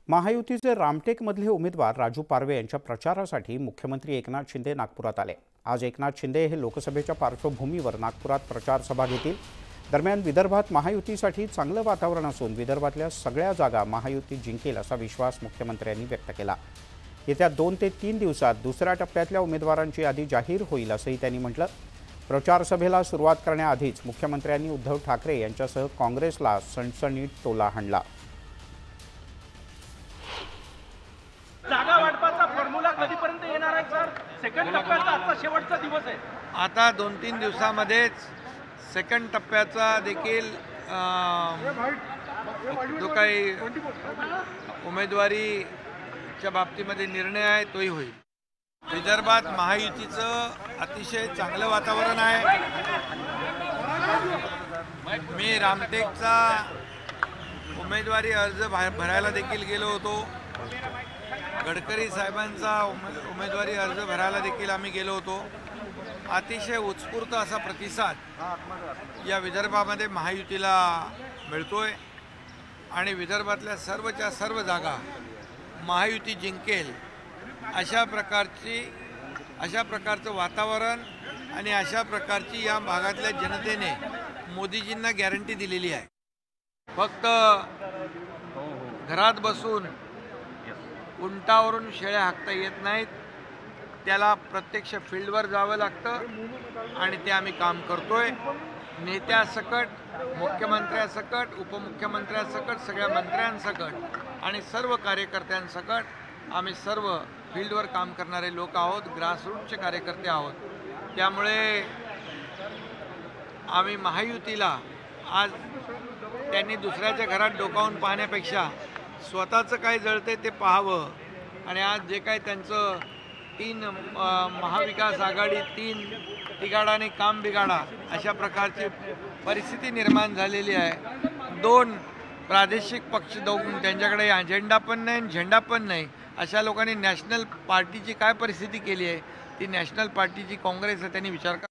महायुतीचे रामटेकमधले उमेदवार राजू पारवे यांच्या प्रचारासाठी मुख्यमंत्री एकनाथ शिंदे नागपुरात आले। आज एकनाथ शिंदे हे लोकसभेच्या पार्श्वभूमीवर नागपुरात प्रचार सभा घेतील। दरम्यान विदर्भात महायुतीसाठी चांगलं वातावरण असून विदर्भातल्या सगळ्या जागा महायुती जिंकेल असा विश्वास मुख्यमंत्र्यांनी व्यक्त केला। येत्या 2 ते 3 दिवसात दुसऱ्या टप्प्यातल्या उमेदवारांची यादी जाहीर होईल असंही त्यांनी म्हटलं। प्रचार सभेला सुरुवात करण्याआधीच मुख्यमंत्र्यांनी उद्धव ठाकरे यांच्यासह काँग्रेसला सणसणीत टोला हाणला। जागा वाटपाचा फॉर्म्युला कधीपर्यंत येणार आहे सर? सेकंड टप्प्याचा आजचा शेवटचा दिवस आहे। आता 2-3 दिवसामध्येच सेकंड टप्प्याचा देखील जो काही उमेदवारीच्या बाबतीमध्ये निर्णय आहे तोही होईल। विदर्भात महायुतीचं अतिशय चांगलं वातावरण आहे। मी रामटेकचा उमेदवारी अर्ज भरायला देखील गेलो होतो। गडकरी साहेबांचा उमेदवारी अर्ज भरायला देखील आम्ही गेलो होतो। अतिशय उत्स्फूर्त असा प्रतिसाद या विदर्भामध्ये महायुतीला मिळतोय आणि विदर्भातल्या सर्वच्या सर्व जागा महायुती जिंकेल अशा प्रकारचं वातावरण आणि अशा प्रकारची या भागातल्या जनतेने मोदीजींना गॅरंटी दिलेली आहे। फक्त घरात बसून उंटावरून शेळ्या हाकता येत नाहीत, त्याला प्रत्यक्ष फील्डवर जावं लागतं आणि ते आम्ही काम करतोय। नेत्यासकट, मुख्यमंत्र्यासकट, उपमुख्यमंत्र्यासकट, सगळ्या मंत्र्यांसकट आणि सर्व कार्यकर्त्यांसकट आम्ही सर्व फील्डवर काम करणारे लोक आहोत, ग्रासरूटचे कार्यकर्ते आहोत। त्यामुळे आम्ही महायुतीला आज त्यांनी दुसऱ्याच्या घरात डोकावून पाहण्यापेक्षा स्वतःचं काय जळते ते पाहावं आणि आज जे काय त्यांचं 3 महाविकास आघाडी 3 तिघाडाने काम बिघाडा अशा प्रकारची परिस्थिती निर्माण झालेली आहे। 2 प्रादेशिक पक्ष दोन त्यांच्याकडे अजेंडा पण नाही झेंडा पण नाही अशा लोकांनी नॅशनल पार्टीची काय परिस्थिती केली आहे ती नॅशनल पार्टीची काँग्रेस आहे, त्यांनी विचार करा।